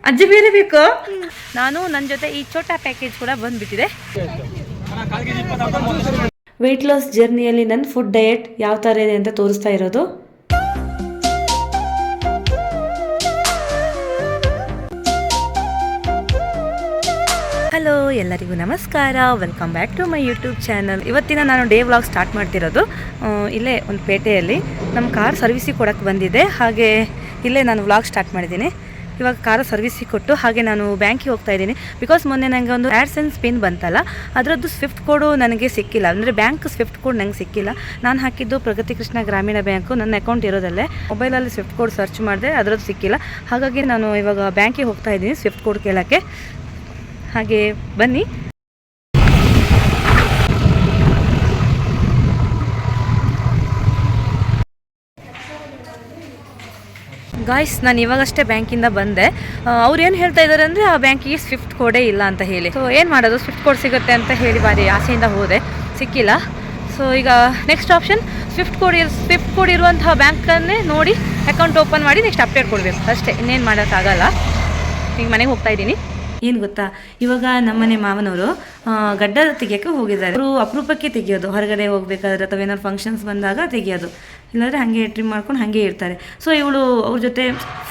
ಅಜ್ಜಿ ಬೇರೆ ಬೇಕು. ನಾನು ನನ್ನ ಜೊತೆ ಈ ಛೋಟಾ ಪ್ಯಾಕೇಜ್ ಕೂಡ ಬಂದ್ಬಿಟ್ಟಿದೆ. ವೆಯ್ಟ್ ಲಾಸ್ ಜರ್ನಿಯಲ್ಲಿ ನನ್ನ ಫುಡ್ ಡಯಟ್ ಯಾವ ಥರ ಇದೆ ಅಂತ ತೋರಿಸ್ತಾ ಇರೋದು. ಹಲೋ, ಎಲ್ಲರಿಗೂ ನಮಸ್ಕಾರ. Welcome back to my YouTube channel. ಇವತ್ತಿನ ನಾನು ಡೇ ವ್ಲಾಗ್ ಸ್ಟಾರ್ಟ್ ಮಾಡ್ತಿರೋದು ಇಲ್ಲೇ ಒಂದು ಪೇಟೆಯಲ್ಲಿ ನಮ್ಮ ಕಾರ್ ಸರ್ವಿಸಿಗೆ ಕೊಡೋಕ್ಕೆ ಬಂದಿದೆ. ಹಾಗೆ ಇಲ್ಲೇ ನಾನು ವ್ಲಾಗ್ ಸ್ಟಾರ್ಟ್ ಮಾಡಿದ್ದೀನಿ. ಇವಾಗ ಕಾರು ಸರ್ವಿಸಿಗೆ ಕೊಟ್ಟು ಹಾಗೆ ನಾನು ಬ್ಯಾಂಕಿಗೆ ಹೋಗ್ತಾ ಇದ್ದೀನಿ. ಬಿಕಾಸ್ ಮೊನ್ನೆ ನನಗೆ ಒಂದು ಆ್ಯಡ್ಸೆನ್ಸ್ ಪಿನ್ ಬಂತಲ್ಲ, ಅದರದ್ದು ಸ್ವಿಫ್ಟ್ ಕೋಡು ನನಗೆ ಸಿಕ್ಕಿಲ್ಲ. ಅಂದರೆ ಬ್ಯಾಂಕ್ ಸ್ವಿಫ್ಟ್ ಕೋಡ್ ನನಗೆ ಸಿಕ್ಕಿಲ್ಲ. ನಾನು ಹಾಕಿದ್ದು ಪ್ರಗತಿ ಕೃಷ್ಣ ಗ್ರಾಮೀಣ ಬ್ಯಾಂಕು, ನನ್ನ ಅಕೌಂಟ್ ಇರೋದಲ್ಲೇ. ಮೊಬೈಲಲ್ಲಿ ಸ್ವಿಫ್ಟ್ ಕೋಡ್ ಸರ್ಚ್ ಮಾಡಿದೆ, ಅದರದ್ದು ಸಿಕ್ಕಿಲ್ಲ. ಹಾಗಾಗಿ ನಾನು ಇವಾಗ ಬ್ಯಾಂಕಿಗೆ ಹೋಗ್ತಾ ಇದ್ದೀನಿ ಸ್ವಿಫ್ಟ್ ಕೋಡ್ ಕೇಳೋಕ್ಕೆ. ಹಾಗೆ ಬನ್ನಿ. ಗಾಯ್ಸ್, ನಾನು ಇವಾಗಷ್ಟೇ ಬ್ಯಾಂಕಿಂದ ಬಂದೆ. ಅವ್ರು ಏನು ಹೇಳ್ತಾ ಇದ್ದಾರೆ ಅಂದರೆ ಆ ಬ್ಯಾಂಕಿಗೆ ಸ್ವಿಫ್ಟ್ ಕೋಡೇ ಇಲ್ಲ ಅಂತ ಹೇಳಿ. ಸೊ ಏನು ಮಾಡೋದು, ಸ್ವಿಫ್ಟ್ ಕೋಡ್ ಸಿಗುತ್ತೆ ಅಂತ ಹೇಳಿ ಭಾರಿ ಆಸೆಯಿಂದ ಹೋದೆ, ಸಿಕ್ಕಿಲ್ಲ. ಸೊ ಈಗ ನೆಕ್ಸ್ಟ್ ಆಪ್ಷನ್ ಸ್ವಿಫ್ಟ್ ಕೋಡ್ ಇರುವಂತಹ ಬ್ಯಾಂಕನ್ನೇ ನೋಡಿ ಅಕೌಂಟ್ ಓಪನ್ ಮಾಡಿ ನೆಕ್ಸ್ಟ್ ಅಪ್ಡೇಟ್ ಕೊಡಬೇಕು ಅಷ್ಟೇ. ಇನ್ನೇನು ಮಾಡೋಕ್ಕಾಗಲ್ಲ. ಈಗ ಮನೆಗೆ ಹೋಗ್ತಾ ಇದ್ದೀನಿ. ಏನು ಗೊತ್ತಾ, ಇವಾಗ ನಮ್ಮನೆ ಮಾವನವರು ಗಡ್ಡ ತೆಗಿಯೋಕ್ಕೆ ಹೋಗಿದ್ದಾರೆ. ಅವರು ಅಪರೂಪಕ್ಕೆ ತೆಗಿಯೋದು, ಹೊರಗಡೆ ಹೋಗ್ಬೇಕಾದ್ರೆ ಅಥವಾ ಏನಾದ್ರು ಫಂಕ್ಷನ್ಸ್ ಬಂದಾಗ ತೆಗಿಯೋದು, ಇಲ್ಲಾಂದರೆ ಹಾಗೆ ಟ್ರಿಮ್ ಮಾಡ್ಕೊಂಡು ಹಾಗೆ ಇರ್ತಾರೆ. ಸೊ ಇವಳು ಅವ್ರ ಜೊತೆ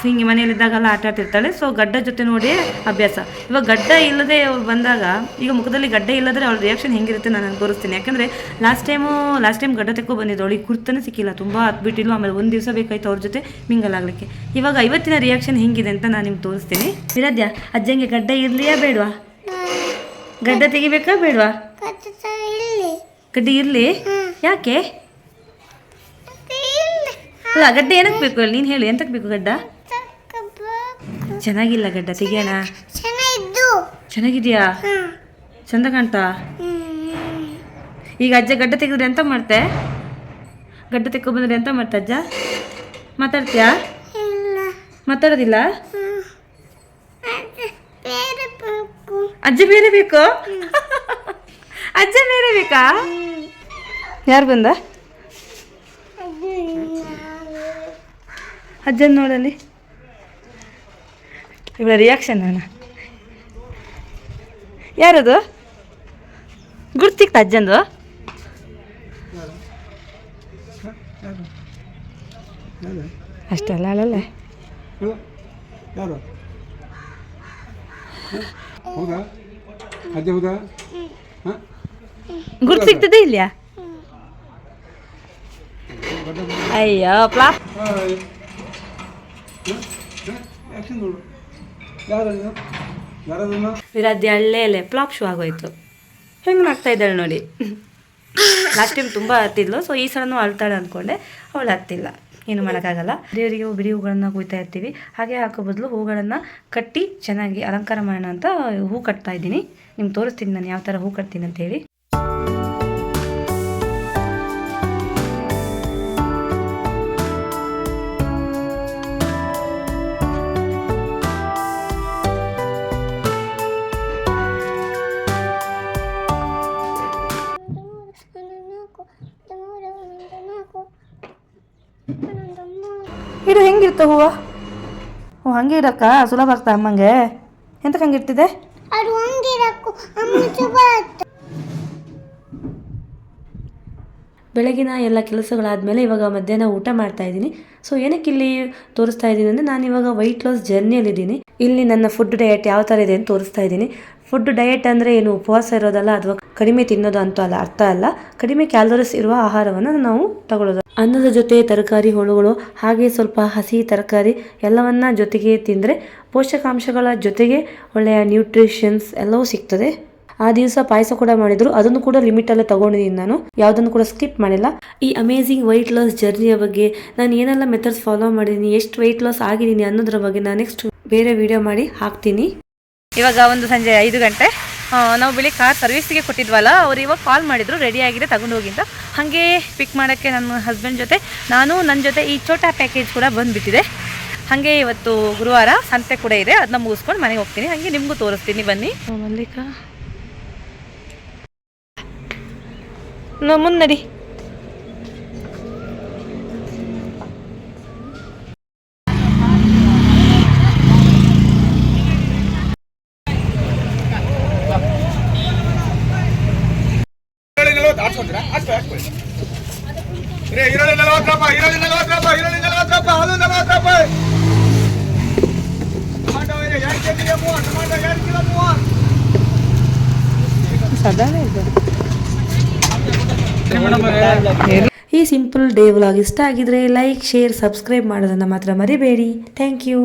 ಹಿಂಗೆ ಮನೆಯಲ್ಲಿದ್ದಾಗೆಲ್ಲ ಆಟ ಆಡ್ತಿರ್ತಾಳೆ. ಸೊ ಗಡ್ಡ ಜೊತೆ ನೋಡಿ ಅಭ್ಯಾಸ. ಇವಾಗ ಗಡ್ಡ ಇಲ್ಲದೆ ಅವ್ರು ಬಂದಾಗ, ಈಗ ಮುಖದಲ್ಲಿ ಗಡ್ಡ ಇಲ್ಲದ್ರೆ ಅವ್ಳ ರಿಯಾಕ್ಷನ್ ಹೆಂಗಿರುತ್ತೆ ನಾನು ತೋರಿಸ್ತೀನಿ. ಯಾಕಂದರೆ ಲಾಸ್ಟ್ ಟೈಮ್ ಗಡ್ಡ ತೆಕ್ಕೊ ಬಂದಿದ್ದು, ಅವಳಿಗೆ ಕುರ್ತನೇ ಸಿಕ್ಕಿಲ್ಲ, ತುಂಬ ಹತ್ಬಿಟ್ಟಿಲ್ಲ. ಆಮೇಲೆ ಒಂದು ದಿವಸ ಬೇಕಾಯ್ತು ಅವ್ರ ಜೊತೆ ಮಿಂಗಲ್ ಆಗಲಿಕ್ಕೆ. ಇವಾಗ ಇವತ್ತಿನ ರಿಯಾಕ್ಷನ್ ಹೆಂಗಿದೆ ಅಂತ ನಾನು ನಿಮ್ಗೆ ತೋರಿಸ್ತೀನಿ. ವಿರಾಧ್ಯ, ಅಜ್ಜಂಗೆ ಗಡ್ಡ ಇರಲಿಯಾ ಬೇಡವಾ? ಗಡ್ಡ ತೆಗಿಬೇಕಾ ಬೇಡವಾ? ಗಡ್ಡ ಇರಲಿ. ಯಾಕೆ? ಅಲ್ಲ, ಗಡ್ಡ ಏನಕ್ಕೆ ಬೇಕು ಹೇಳಿ, ನೀನು ಹೇಳಿ, ಎಂತಕ್ಕೆ ಬೇಕು ಗಡ್ಡ? ಚೆನ್ನಾಗಿಲ್ಲ ಗಡ್ಡ, ತೆಗಿಯೋಣ. ಚೆನ್ನಾಗಿದೆಯಾ? ಚಂದ ಕಾಣ್ತಾ? ಈಗ ಅಜ್ಜ ಗಡ್ಡ ತೆಗೆದ್ರೆ ಎಂತ ಮಾಡ್ತೆ? ಗಡ್ಡ ತೆಕ್ಕೊ ಬಂದ್ರೆ ಎಂತ ಮಾಡ್ತ ಅಜ್ಜ? ಮಾತಾಡ್ತೀಯಾ? ಮಾತಾಡೋದಿಲ್ಲ? ಅಜ್ಜ ಬೇರೆ ಬೇಕು? ಅಜ್ಜ ಬೇರೆ ಬೇಕಾ? ಯಾರು ಬಂದ? ಅಜ್ಜನ್ ನೋಡಲ್ಲಿ. ಇವಳ ರಿಯಾಕ್ಷನ್ ಅಣ್ಣ. ಯಾರದು? ಗುರ್ತಿಕ್ತ ಅಜ್ಜಂದು? ಅಷ್ಟಲ್ಲ ಅಲ್ಲಲ್ಲ. ಗುರ್ತು ಸಿಗ್ತದೆ ಇಲ್ಲಯಾ? ಅಯ್ಯೋ ಪ್ಲಾ. ವಿರಾಧ್ಯ ಅಲ್ಲೇ ಫ್ಲಾಪ್ ಶೂ ಆಗೋಯ್ತು. ಹೆಂಗೆ ಆಗ್ತಾ ಇದ್ದಾಳೆ ನೋಡಿ. ಲಾಸ್ಟ್ ಟೈಮ್ ತುಂಬ ಹತ್ತಿದ್ಲು. ಸೊ ಈ ಸಲನೂ ಅಳ್ತಾಳೆ ಅಂದ್ಕೊಂಡೆ, ಅವಳು ಹತ್ತಿಲ್ಲ. ಏನು ಮಾಡೋಕ್ಕಾಗಲ್ಲ. ದೇವರಿಗೆ ಬಿಡಿ ಹೂಗಳನ್ನು ಕುಯ್ತಾ ಇರ್ತೀವಿ. ಹಾಗೆ ಹಾಕೋ ಬದಲು ಹೂಗಳನ್ನು ಕಟ್ಟಿ ಚೆನ್ನಾಗಿ ಅಲಂಕಾರ ಮಾಡೋಣ ಅಂತ ಹೂ ಕಟ್ತಾ ಇದ್ದೀನಿ. ನಿಮ್ಗೆ ತೋರಿಸ್ತೀನಿ ನಾನು ಯಾವ ಥರ ಹೂ ಕಟ್ತೀನಿ ಅಂತ ಹೇಳಿ. ಇದು ಹೆಂಗಿರ್ತ ಹೂವು? ಹಂಗೆ ಇರಕ್ಕ ಸುಲಭ ಆಗ್ತಾ ಅಮ್ಮಂಗೆ? ಎಂತಕ್ಕೆ ಹಂಗೆ ಇರ್ತಿದೆ? ಬೆಳಗಿನ ಎಲ್ಲ ಕೆಲಸಗಳಾದಮೇಲೆ ಇವಾಗ ಮಧ್ಯಾಹ್ನ ಊಟ ಮಾಡ್ತಾ ಇದ್ದೀನಿ. ಸೊ ಏನಕ್ಕೆ ಇಲ್ಲಿ ತೋರಿಸ್ತಾ ಇದ್ದೀನಿ ಅಂದರೆ, ನಾನು ಇವಾಗ ವೆಯ್ಟ್ ಲಾಸ್ ಜರ್ನಿಯಲ್ಲಿದ್ದೀನಿ. ಇಲ್ಲಿ ನನ್ನ ಫುಡ್ ಡಯಟ್ ಯಾವ ಥರ ಇದೆ ಅಂತ ತೋರಿಸ್ತಾ ಇದ್ದೀನಿ. ಫುಡ್ ಡಯಟ್ ಅಂದರೆ ಏನು, ಉಪವಾಸ ಇರೋದಲ್ಲ ಅಥವಾ ಕಡಿಮೆ ತಿನ್ನೋದು ಅಂತ ಅಲ್ಲ, ಅರ್ಥ ಅಲ್ಲ. ಕಡಿಮೆ ಕ್ಯಾಲೋರೀಸ್ ಇರುವ ಆಹಾರವನ್ನು ನಾವು ತಗೊಳ್ಳೋದು. ಅನ್ನದ ಜೊತೆ ತರಕಾರಿ, ಹುಳುಗಳು, ಹಾಗೆ ಸ್ವಲ್ಪ ಹಸಿ ತರಕಾರಿ ಎಲ್ಲವನ್ನ ಜೊತೆಗೆ ತಿಂದರೆ ಪೋಷಕಾಂಶಗಳ ಜೊತೆಗೆ ಒಳ್ಳೆಯ ನ್ಯೂಟ್ರಿಷನ್ಸ್ ಎಲ್ಲವೂ ಸಿಗ್ತದೆ. ಆ ದಿವಸ ಪಾಯಸ ಕೂಡ ಮಾಡಿದ್ರು, ಅದನ್ನು ಕೂಡ ಲಿಮಿಟಲ್ಲೇ ತಗೊಂಡಿದ್ದೀನಿ. ನಾನು ಯಾವುದನ್ನು ಕೂಡ ಸ್ಕಿಪ್ ಮಾಡಿಲ್ಲ. ಈ ಅಮೇಝಿಂಗ್ ವೆಯ್ಟ್ ಲಾಸ್ ಜರ್ನಿಯ ಬಗ್ಗೆ ನಾನು ಏನೆಲ್ಲ ಮೆಥಡ್ಸ್ ಫಾಲೋ ಮಾಡಿದ್ದೀನಿ, ಎಷ್ಟು ವೆಯ್ಟ್ ಲಾಸ್ ಆಗಿದ್ದೀನಿ ಅನ್ನೋದ್ರ ಬಗ್ಗೆ ನಾನು ನೆಕ್ಸ್ಟ್ ಬೇರೆ ವಿಡಿಯೋ ಮಾಡಿ ಹಾಕ್ತೀನಿ. ಇವಾಗ ಒಂದು ಸಂಜೆ 5 ಗಂಟೆ. ನಾವು ಬೆಳಿಗ್ಗೆ ಕಾರ್ ಸರ್ವಿಸಿಗೆ ಕೊಟ್ಟಿದ್ವಲ್ಲ, ಅವ್ರು ಇವಾಗ ಕಾಲ್ ಮಾಡಿದ್ರು, ರೆಡಿ ಆಗಿದೆ ತಗೊಂಡು ಹೋಗಿ ಅಂತ. ಹಾಗೆ ಪಿಕ್ ಮಾಡೋಕ್ಕೆ ನನ್ನ ಹಸ್ಬೆಂಡ್ ಜೊತೆ ನನ್ನ ಜೊತೆ ಈ ಛೋಟಾ ಪ್ಯಾಕೇಜ್ ಕೂಡ ಬಂದುಬಿಟ್ಟಿದೆ. ಹಾಗೆ ಇವತ್ತು ಗುರುವಾರ ಸಂತೆ ಕೂಡ ಇದೆ, ಅದನ್ನ ಮುಗಿಸ್ಕೊಂಡು ಮನೆಗೆ ಹೋಗ್ತೀನಿ. ಹಾಗೆ ನಿಮಗೂ ತೋರಿಸ್ತೀನಿ, ಬನ್ನಿ. ಮಲ್ಲಿಕಾ ಮುನ್ನಡಿ. ಹಾಕ್ಕೊತೀರಾ? ಹಾಕ್ಕೊಳ್ಳಿ. ಈರುಳ್ಳಿ 40 ರೂಪಾಯಿ, ಈರುಳ್ಳಿ 40 ರೂಪಾಯಿ, ಈರುಳ್ಳಿ 40 ರೂಪಾಯಿ, ಅದು 40 ರೂಪಾಯಿ. ಟೊಮಾಟೊ 2 ಕೆಜಿಗೆ 30, ಟೊಮಾಟೊ 2 ಕಿಲೋ 30. ಈ ಸಿಂಪಲ್ ಡೇ ವ್ಲಾಗ್ ಇಷ್ಟ ಆಗಿದ್ರೆ ಲೈಕ್, ಶೇರ್, ಸಬ್ಸ್ಕ್ರೈಬ್ ಮಾಡೋದನ್ನು ಮಾತ್ರ ಮರಿಬೇಡಿ. Thank you.